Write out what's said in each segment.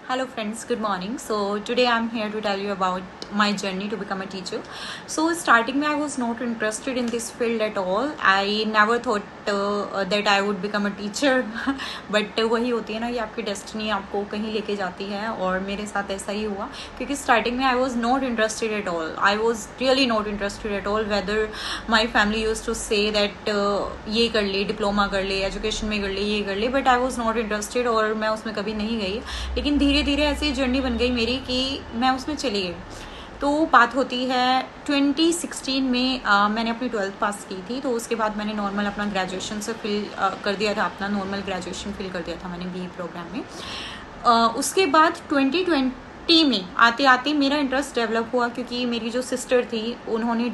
Hello friends, good morning. So today I'm here to tell you about my journey to become a teacher. So starting में I was not interested in this field at all. I never thought that I would become a teacher. But वही होती है ना कि आपकी destiny आपको कहीं लेके जाती है, और मेरे साथ ऐसा ही हुआ क्योंकि स्टार्टिंग में I was not interested at all. I was really not interested at all. Whether my family used to say that ये कर ले, डिप्लोमा कर ले, एजुकेशन में कर ले, ये कर ले, but I was not interested और मैं उसमें कभी नहीं गई. लेकिन धीरे धीरे ऐसी जर्नी बन गई मेरी कि मैं उसमें चली गई. तो बात होती है 2016 में मैंने अपनी 12th पास की थी. तो उसके बाद मैंने नॉर्मल अपना ग्रेजुएशन से फिल कर दिया था, अपना नॉर्मल ग्रेजुएशन फिल कर दिया था मैंने BE प्रोग्राम में. उसके बाद 2020 में आते आते मेरा इंटरेस्ट डेवलप हुआ क्योंकि मेरी जो सिस्टर थी उन्होंने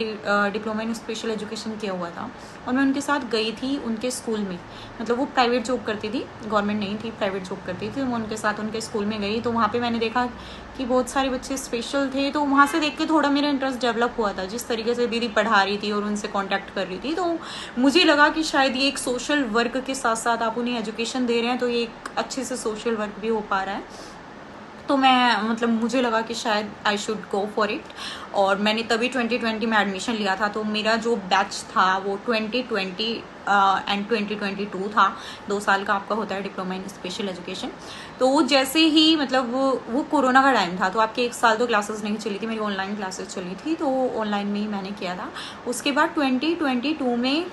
डिप्लोमा इन स्पेशल एजुकेशन किया हुआ था और मैं उनके साथ गई थी उनके स्कूल में. मतलब वो प्राइवेट जॉब करती थी, गवर्नमेंट नहीं थी, प्राइवेट जॉब करती थी. मैं उनके साथ उनके स्कूल में गई तो वहाँ पे मैंने देखा कि बहुत सारे बच्चे स्पेशल थे. तो वहाँ से देख के थोड़ा मेरा इंटरेस्ट डेवलप हुआ था. जिस तरीके से दीदी पढ़ा रही थी और उनसे कॉन्टैक्ट कर रही थी तो मुझे लगा कि शायद ये एक सोशल वर्क के साथ साथ आप उन्हें एजुकेशन दे रहे हैं तो ये एक अच्छे से सोशल वर्क भी हो पा रहा है. तो मैं मतलब मुझे लगा कि शायद I should go for it. और मैंने तभी 2020 में एडमिशन लिया था. तो मेरा जो बैच था वो 2020 एंड 2022 था. 2 साल का आपका होता है डिप्लोमा इन स्पेशल एजुकेशन. तो जैसे ही मतलब वो कोरोना का टाइम था तो आपके 1 साल तो क्लासेस नहीं चली थी, मेरी ऑनलाइन क्लासेस चली थी. तो ऑनलाइन में ही मैंने किया था. उसके बाद 2022 में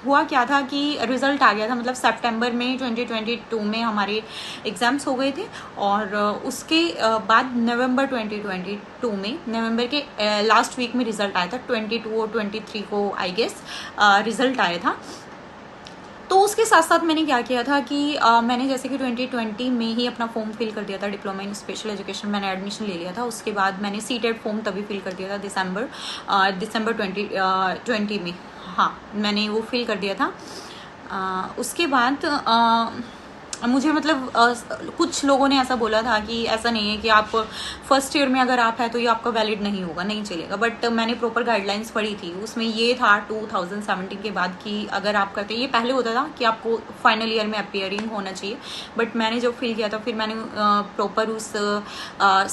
हुआ क्या था कि रिज़ल्ट आ गया था. मतलब सितंबर में 2022 में हमारे एग्ज़ाम्स हो गए थे और उसके बाद नवंबर 2022 में नवंबर के लास्ट वीक में रिज़ल्ट आया था. 22 और 23 को आई गेस रिज़ल्ट आया था. तो उसके साथ साथ मैंने क्या किया था कि मैंने जैसे कि 2020 में ही अपना फॉर्म फिल कर दिया था डिप्लोमा इन स्पेशल एजुकेशन. मैंने एडमिशन ले लिया था. उसके बाद मैंने सीटेट फॉर्म तभी फिल कर दिया था दिसंबर 2020 में. हाँ, मैंने वो फिल कर दिया था. उसके बाद मुझे मतलब कुछ लोगों ने ऐसा बोला था कि ऐसा नहीं है कि आप फर्स्ट ईयर में अगर आप है तो ये आपका वैलिड नहीं होगा, नहीं चलेगा. बट मैंने प्रॉपर गाइडलाइंस पढ़ी थी. उसमें ये था 2017 के बाद कि अगर आप करते, ये पहले होता था कि आपको फाइनल ईयर में अपीयरिंग होना चाहिए. बट मैंने जब फिल किया था फिर मैंने प्रॉपर उस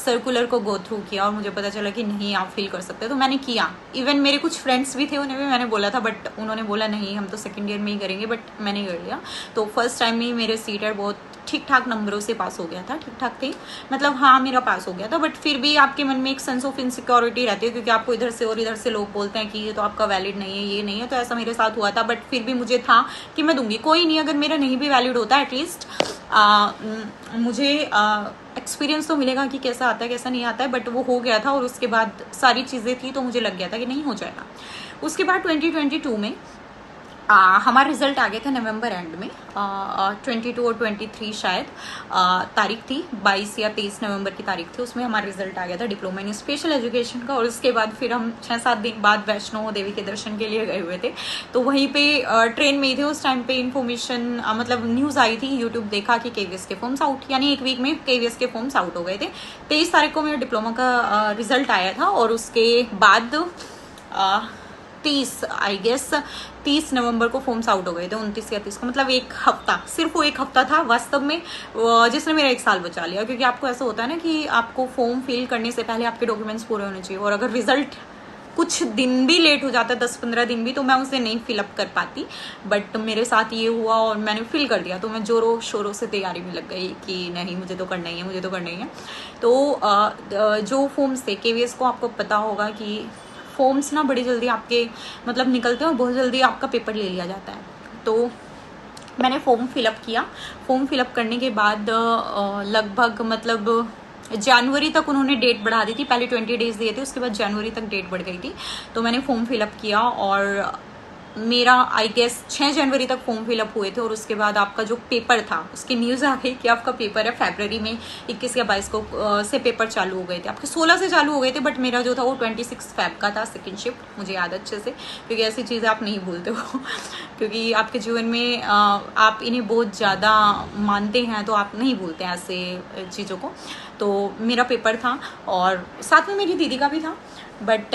सर्कुलर को गो थ्रू किया और मुझे पता चला कि नहीं आप फिल कर सकते. तो मैंने किया. इवन मेरे कुछ फ्रेंड्स भी थे, उन्हें भी मैंने बोला था बट उन्होंने बोला नहीं हम तो सेकेंड ईयर में ही करेंगे. बट मैंने कर लिया. तो फर्स्ट टाइम में मेरे सीटेट बहुत ठीक ठाक नंबरों से पास हो गया था. ठीक ठाक थे मतलब, हाँ मेरा पास हो गया था. बट फिर भी आपके मन में एक सेंस ऑफ इनसिक्योरिटी रहती है क्योंकि आपको इधर से और इधर से लोग बोलते हैं कि ये तो आपका वैलिड नहीं है, ये नहीं है. तो ऐसा मेरे साथ हुआ था. बट फिर भी मुझे था कि मैं दूंगी, कोई नहीं, अगर मेरा नहीं भी वैलिड होता एटलीस्ट मुझे एक्सपीरियंस तो मिलेगा कि कैसा आता है कैसा नहीं आता है. बट वो हो गया था और उसके बाद सारी चीज़ें थी तो मुझे लग गया था कि नहीं हो जाएगा. उसके बाद 2022 में हमारा रिजल्ट आ गया था नवंबर एंड में. 22 और 23 शायद तारीख थी, 22 या 23 नवंबर की तारीख थी. उसमें हमारा रिजल्ट आ गया था डिप्लोमा इन स्पेशल एजुकेशन का. और उसके बाद फिर हम 6-7 दिन बाद वैष्णो देवी के दर्शन के लिए गए हुए थे. तो वहीं पे ट्रेन में ही थे. उस टाइम पे इन्फॉर्मेशन मतलब न्यूज़ आई थी, यूट्यूब देखा कि KVS के फॉर्म्स आउट, यानी एक वीक में KVS के फॉर्म्स आउट हो गए थे. 23 तारीख को मेरा डिप्लोमा का रिजल्ट आया था. और उसके बाद 30 नवंबर को फॉर्म्स आउट हो गए थे. 29 या 30 को, मतलब एक हफ्ता, सिर्फ वो एक हफ्ता था वास्तव में जिसने मेरा 1 साल बचा लिया. क्योंकि आपको ऐसा होता है ना कि आपको फॉर्म फिल करने से पहले आपके डॉक्यूमेंट्स पूरे होने चाहिए. और अगर रिजल्ट कुछ दिन भी लेट हो जाता, 10-15 दिन भी, तो मैं उसे नहीं फिलअप कर पाती. बट मेरे साथ ये हुआ और मैंने फिल कर दिया. तो मैं जोरों शोरों से तैयारी में लग गई कि नहीं मुझे तो करना ही है, मुझे तो करना ही है. तो जो फॉर्म्स थे KVS को, आपको पता होगा कि फॉर्म्स ना बड़ी जल्दी आपके मतलब निकलते हैं और बहुत जल्दी आपका पेपर ले लिया जाता है. तो मैंने फॉर्म फिलअप किया. फॉर्म फिलअप करने के बाद लगभग मतलब जनवरी तक उन्होंने डेट बढ़ा दी थी. पहले 20 डेज दिए थे, उसके बाद जनवरी तक डेट बढ़ गई थी. तो मैंने फॉर्म फिलअप किया और मेरा आई गेस 6 जनवरी तक फॉर्म फिलअप हुए थे. और उसके बाद आपका जो पेपर था उसकी न्यूज़ आ गई कि आपका पेपर है फरवरी में 21 या 22 को से पेपर चालू हो गए थे. आपके 16 से चालू हो गए थे बट मेरा जो था वो 26 फेब का था, सेकेंड शिफ्ट. मुझे याद अच्छे से, क्योंकि ऐसी चीज़ें आप नहीं भूलते हो क्योंकि आपके जीवन में आप इन्हें बहुत ज़्यादा मानते हैं तो आप नहीं भूलते हैं ऐसे चीज़ों को. तो मेरा पेपर था और साथ में मेरी दीदी का भी था. बट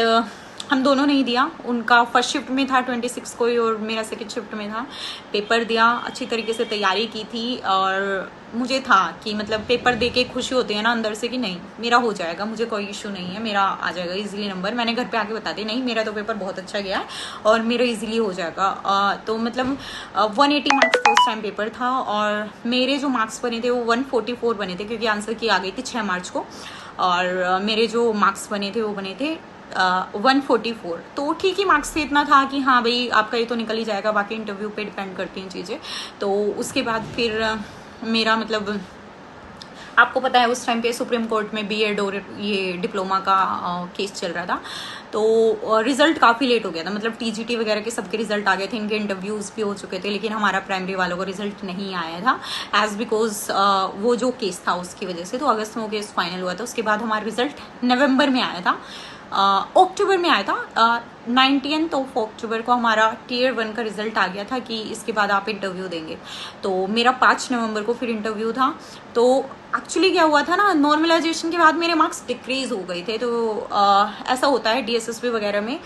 हम दोनों नहीं दिया, उनका फर्स्ट शिफ्ट में था 26 को ही और मेरा सेकंड शिफ्ट में था। पेपर दिया, अच्छी तरीके से तैयारी की थी और मुझे था कि मतलब पेपर दे के खुशी होती है ना अंदर से कि नहीं मेरा हो जाएगा, मुझे कोई इशू नहीं है, मेरा आ जाएगा इजीली नंबर। मैंने घर पे आके बता दी नहीं मेरा तो पेपर बहुत अच्छा गया है और मेरा इजीली हो जाएगा। तो मतलब 180 मार्क्स का उस टाइम पेपर था और मेरे जो मार्क्स बने थे वो 144 बने थे क्योंकि आंसर की आ गई थी 6 मार्च को और मेरे जो मार्क्स बने थे वो बने थे 144। तो ठीक ही मार्क्स से इतना था कि हाँ भाई आपका ये तो निकल ही जाएगा, बाकी इंटरव्यू पे डिपेंड करती हैं चीज़ें। तो उसके बाद फिर मेरा मतलब आपको पता है उस टाइम पे सुप्रीम कोर्ट में बीएड और ये डिप्लोमा का केस चल रहा था। तो रिजल्ट काफ़ी लेट हो गया था, मतलब टीजीटी वगैरह के सबके रिजल्ट आ गए थे, इनके इंटरव्यूज़ भी हो चुके थे, लेकिन हमारा प्राइमरी वालों का रिजल्ट नहीं आया था एज बिकॉज वो जो केस था उसकी वजह से। तो अगस्त में वो केस फाइनल हुआ था, उसके बाद हमारा रिजल्ट नवंबर में आया था, अक्टूबर में आया था। 19 ऑफ अक्टूबर को हमारा टीयर 1 का रिजल्ट आ गया था कि इसके बाद आप इंटरव्यू देंगे। तो मेरा 5 नवंबर को फिर इंटरव्यू था। तो एक्चुअली क्या हुआ था ना, नॉर्मलाइजेशन के बाद मेरे मार्क्स डिक्रीज हो गए थे। तो ऐसा होता है डीएसएसबी वगैरह में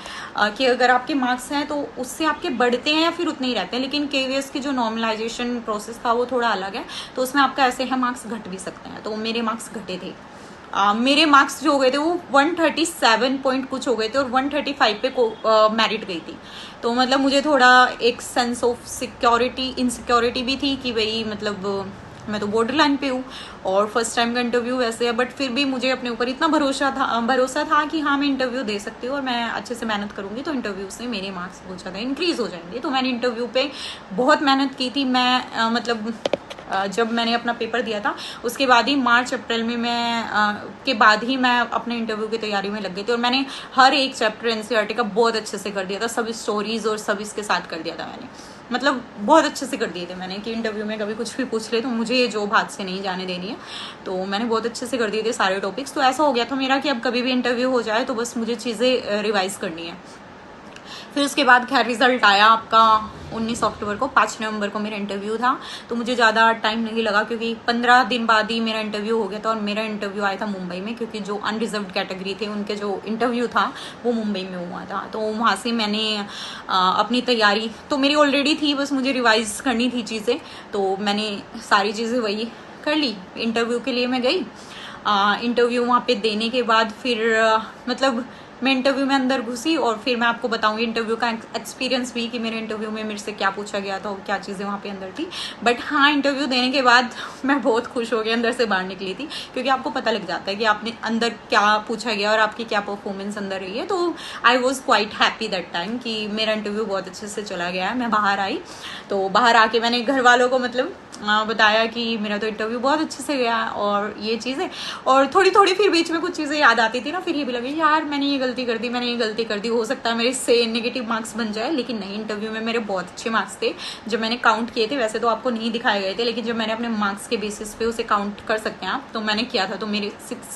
कि अगर आपके मार्क्स हैं तो उससे आपके बढ़ते हैं या फिर उतने ही रहते हैं, लेकिन केवीएस की जो नॉर्मलाइजेशन प्रोसेस था वो थोड़ा अलग है, तो उसमें आपका ऐसे है मार्क्स घट भी सकते हैं। तो मेरे मार्क्स घटे थे। मेरे मार्क्स जो हो गए थे वो 137 पॉइंट कुछ हो गए थे और 135 पे मेरिट गई थी। तो मतलब मुझे थोड़ा एक सेंस ऑफ सिक्योरिटी इनसिक्योरिटी भी थी कि भाई मतलब मैं तो बॉर्डर लाइन पे हूँ और फर्स्ट टाइम का इंटरव्यू वैसे है, बट फिर भी मुझे अपने ऊपर इतना भरोसा था कि हाँ मैं इंटरव्यू दे सकती हूँ और मैं अच्छे से मेहनत करूँगी तो इंटरव्यू से मेरे मार्क्स बहुत ज़्यादा इंक्रीज हो जाएंगे। तो मैंने इंटरव्यू पे बहुत मेहनत की थी। मैं मतलब जब मैंने अपना पेपर दिया था उसके बाद ही मार्च अप्रैल में के बाद ही मैं अपने इंटरव्यू की तैयारी में लग गई थी और मैंने हर एक चैप्टर एनसीईआरटी का बहुत अच्छे से कर दिया था, सभी स्टोरीज और सब इसके साथ कर दिया था मैंने, मतलब बहुत अच्छे से कर दिए थे मैंने कि इंटरव्यू में कभी कुछ भी पूछ ले तो मुझे ये जॉब हाथ से नहीं जाने देनी है। तो मैंने बहुत अच्छे से कर दिए थे सारे टॉपिक्स। तो ऐसा हो गया था मेरा कि अब कभी भी इंटरव्यू हो जाए तो बस मुझे चीज़ें रिवाइज करनी है। फिर उसके बाद खैर रिजल्ट आया आपका 19 अक्टूबर को। 5 नवंबर को मेरा इंटरव्यू था, तो मुझे ज़्यादा टाइम नहीं लगा क्योंकि 15 दिन बाद ही मेरा इंटरव्यू हो गया था। और मेरा इंटरव्यू आया था मुंबई में क्योंकि जो अनरिजर्व्ड कैटेगरी थे उनके जो इंटरव्यू था वो मुंबई में हुआ था। तो वहाँ से मैंने अपनी तैयारी तो मेरी ऑलरेडी थी, बस मुझे रिवाइज करनी थी चीज़ें, तो मैंने सारी चीज़ें वही कर ली। इंटरव्यू के लिए मैं गई। इंटरव्यू वहाँ पे देने के बाद फिर मतलब मैं इंटरव्यू में अंदर घुसी और फिर मैं आपको बताऊंगी इंटरव्यू का एक्सपीरियंस भी कि मेरे इंटरव्यू में मेरे से क्या पूछा गया था और क्या चीज़ें वहाँ पे अंदर थी। बट हाँ, इंटरव्यू देने के बाद मैं बहुत खुश हो गई, अंदर से बाहर निकली थी, क्योंकि आपको पता लग जाता है कि आपने अंदर क्या पूछा गया और आपकी क्या परफॉर्मेंस अंदर रही है। तो I was quite happy that time कि मेरा इंटरव्यू बहुत अच्छे से चला गया है। मैं बाहर आई तो बाहर आके मैंने घर वालों को मतलब बताया कि मेरा तो इंटरव्यू बहुत अच्छे से गया और ये चीज़ें, और थोड़ी थोड़ी फिर बीच में कुछ चीज़ें याद आती थी ना, फिर ये भी लगी यार मैंने ये गलती कर दी, मैंने ये गलती कर दी, हो सकता है मेरे से नेगेटिव मार्क्स बन जाए। लेकिन नहीं, इंटरव्यू में मेरे बहुत अच्छे मार्क्स थे। जब मैंने काउंट किए थे, वैसे तो आपको नहीं दिखाए गए थे, लेकिन जब मैंने अपने मार्क्स के बेसिस पे उसे काउंट कर सकते हैं आप, तो मैंने किया था, तो मेरे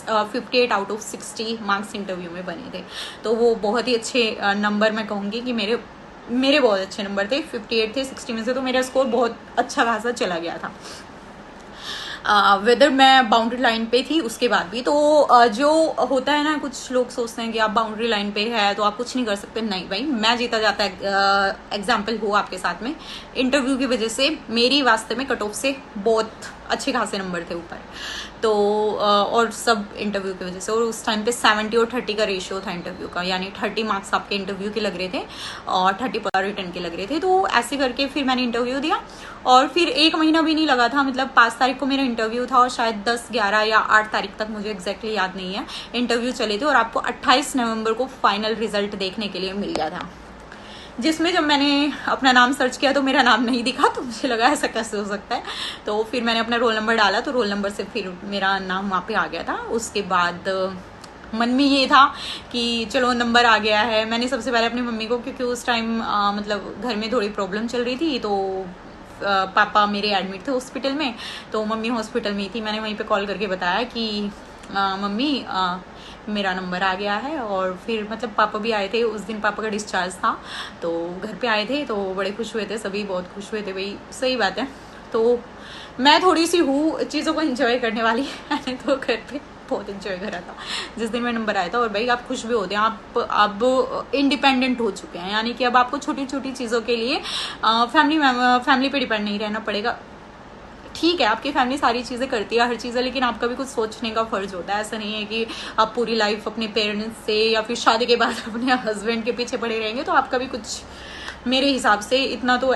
58 आउट ऑफ 60 मार्क्स इंटरव्यू में बने थे। तो वो बहुत ही अच्छे नंबर मैं कहूँगी कि मेरे बहुत अच्छे नंबर थे। 58 थे 60 में से, तो मेरा स्कोर बहुत अच्छा खासा चला गया था। वेदर मैं बाउंड्री लाइन पे थी उसके बाद भी। तो जो होता है ना, कुछ लोग सोचते हैं कि आप बाउंड्री लाइन पे है तो आप कुछ नहीं कर सकते। नहीं भाई, मैं जीता जाता एग्जाम्पल हो आपके साथ में। इंटरव्यू की वजह से मेरी वास्तव में कट ऑफ से बहुत अच्छे खासे नंबर थे ऊपर, तो और सब इंटरव्यू की वजह से। और उस टाइम पे 70 और 30 का रेशियो था इंटरव्यू का, यानी 30 मार्क्स आपके इंटरव्यू के लग रहे थे और 30 रिटर्न के लग रहे थे। तो ऐसे करके फिर मैंने इंटरव्यू दिया और फिर 1 महीना भी नहीं लगा था, मतलब 5 तारीख को मेरा इंटरव्यू था और शायद 10, 11 या 8 तारीख तक, मुझे एग्जैक्टली याद नहीं है, इंटरव्यू चले थे और आपको 28 नवंबर को फाइनल रिजल्ट देखने के लिए मिल गया था, जिसमें जब मैंने अपना नाम सर्च किया तो मेरा नाम नहीं दिखा। तो मुझे लगा ऐसा कैसे हो सकता है। तो फिर मैंने अपना रोल नंबर डाला तो रोल नंबर से फिर मेरा नाम वहाँ पे आ गया था। उसके बाद मन में ये था कि चलो नंबर आ गया है। मैंने सबसे पहले अपनी मम्मी को, क्योंकि उस टाइम मतलब घर में थोड़ी प्रॉब्लम चल रही थी, तो पापा मेरे एडमिट थे हॉस्पिटल में, तो मम्मी हॉस्पिटल में ही थी। मैंने वहीं पे कॉल करके बताया कि मम्मी मेरा नंबर आ गया है। और फिर मतलब पापा भी आए थे उस दिन, पापा का डिस्चार्ज था, तो घर पे आए थे, तो बड़े खुश हुए थे, सभी बहुत खुश हुए थे। भाई सही बात है, तो मैं थोड़ी सी हूँ चीज़ों को एंजॉय करने वाली। मैंने तो घर पे बहुत एंजॉय करा था जिस दिन मेरा नंबर आया था। और भाई आप खुश भी होते हैं, आप अब इंडिपेंडेंट हो चुके हैं, यानी कि अब आपको छोटी छोटी चीज़ों के लिए फैमिली पे डिपेंड नहीं रहना पड़ेगा। ठीक है, आपकी फैमिली सारी चीज़ें करती है, हर चीज़ है, लेकिन आपका भी कुछ सोचने का फर्ज होता है। ऐसा नहीं है कि आप पूरी लाइफ अपने पेरेंट्स से या फिर शादी के बाद अपने हस्बैंड के पीछे पड़े रहेंगे। तो आपका भी कुछ, मेरे हिसाब से इतना तो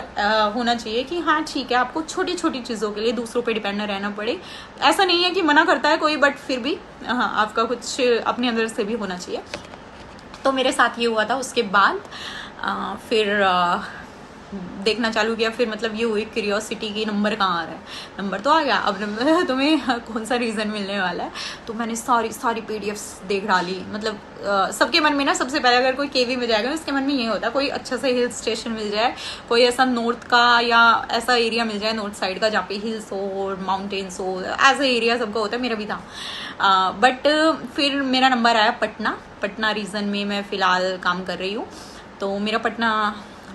होना चाहिए कि हाँ ठीक है, आपको छोटी छोटी चीज़ों के लिए दूसरों पे डिपेंड न रहना पड़े। ऐसा नहीं है कि मना करता है कोई, बट फिर भी हाँ आपका कुछ अपने अंदर से भी होना चाहिए। तो मेरे साथ ये हुआ था। उसके बाद फिर देखना चालू किया। फिर मतलब ये हुई क्यूरियोसिटी की नंबर कहाँ आ रहा है। नंबर तो आ गया, अब नंबर तुम्हें कौन सा रीज़न मिलने वाला है। तो मैंने सारी पीडीएफ्स देख डाली। मतलब सबके मन में ना सबसे पहले अगर कोई केवी में जाएगा उसके मन में ये होता है कोई अच्छा सा हिल स्टेशन मिल जाए, कोई ऐसा नॉर्थ का या ऐसा एरिया मिल जाए नॉर्थ साइड का जहाँ पे हिल्स हो और माउंटेन्स हो। ऐसा एरिया सबका होता है, मेरा भी था। बट फिर मेरा नंबर आया पटना रीजन में मैं फ़िलहाल काम कर रही हूँ। तो मेरा पटना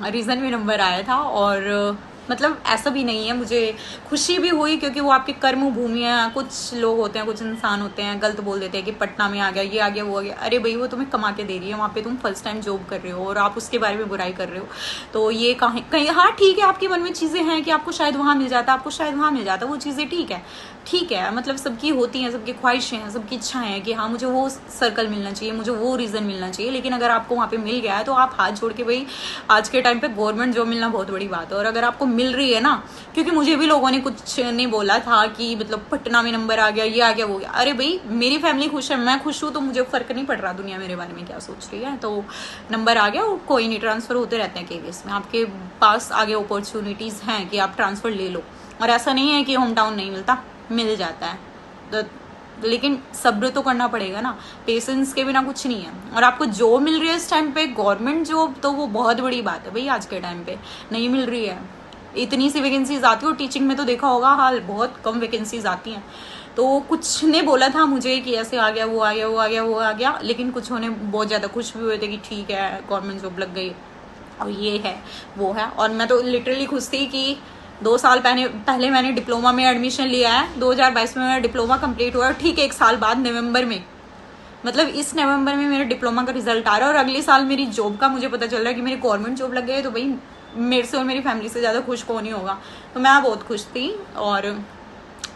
रीज़न में नंबर आया था। और मतलब ऐसा भी नहीं है, मुझे खुशी भी हुई क्योंकि वो आपकी कर्म भूमि है। कुछ लोग होते हैं, कुछ इंसान होते हैं, गलत बोल देते हैं कि पटना में आ गया, ये आ गया, वो आ गया। अरे भाई वो तुम्हें कमा के दे रही है, वहाँ पे तुम फर्स्ट टाइम जॉब कर रहे हो और आप उसके बारे में बुराई कर रहे हो। तो ये कहीं हाँ ठीक है, आपके मन में चीज़ें हैं कि आपको शायद वहाँ मिल जाता, आपको शायद वहाँ मिल जाता, वो चीज़ें ठीक है। मतलब सबकी होती हैं, सबकी ख्वाहिशें हैं, सबकी इच्छाएं हैं कि हाँ मुझे वो सर्कल मिलना चाहिए, मुझे वो रीज़न मिलना चाहिए। लेकिन अगर आपको वहाँ पे मिल गया है तो आप हाथ जोड़ के, भाई आज के टाइम पे गवर्नमेंट जॉब मिलना बहुत बड़ी बात है। और अगर आपको मिल रही है ना, क्योंकि मुझे भी लोगों ने कुछ नहीं बोला था कि मतलब पटना में नंबर आ गया, ये आ गया, वो गया। अरे भाई मेरी फैमिली खुश है, मैं खुश हूँ, तो मुझे फर्क नहीं पड़ रहा दुनिया मेरे बारे में क्या सोच रही है। तो नंबर आ गया और कोई नहीं, ट्रांसफ़र होते रहते हैं केवीएस में। आपके पास आगे अपॉर्चुनिटीज़ हैं कि आप ट्रांसफ़र ले लो। और ऐसा नहीं है कि होम टाउन नहीं मिलता, मिल जाता है। तो लेकिन सब्र तो करना पड़ेगा ना, पेशेंस के बिना कुछ नहीं है। और आपको जो मिल रही है इस टाइम पे गवर्नमेंट जॉब, तो वो बहुत बड़ी बात है भाई। आज के टाइम पे नहीं मिल रही है, इतनी सी वैकेंसीज आती है। और टीचिंग में तो देखा होगा हाल, बहुत कम वैकेंसीज आती हैं। तो कुछ ने बोला था मुझे कि ऐसे आ गया, वो आ गया, वो आ गया, वो आ गया। लेकिन कुछ होने बहुत ज़्यादा खुश भी हुए थे कि ठीक है गवर्नमेंट जॉब लग गई और ये है वो है। और मैं तो लिटरली खुश थी कि 2 साल पहले मैंने डिप्लोमा में एडमिशन लिया है। 2022 में मेरा डिप्लोमा कंप्लीट हुआ। ठीक 1 साल बाद नवंबर में, मतलब इस नवंबर में मेरे डिप्लोमा का रिजल्ट आ रहा है। और अगले साल मेरी जॉब का मुझे पता चल रहा है कि मेरी गवर्नमेंट जॉब लग गई है। तो भाई मेरे से और मेरी फैमिली से ज़्यादा खुश कौन ही होगा। तो मैं बहुत खुश थी और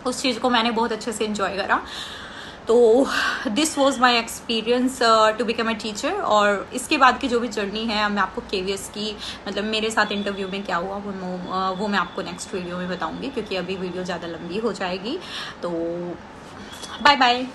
उस चीज़ को मैंने बहुत अच्छे से एंजॉय करा। तो this was my experience to become a teacher. और इसके बाद की जो भी जर्नी है, मैं आपको केवीएस की मतलब मेरे साथ इंटरव्यू में क्या हुआ वो मैं आपको नेक्स्ट वीडियो में बताऊंगी, क्योंकि अभी वीडियो ज़्यादा लंबी हो जाएगी। तो बाय बाय।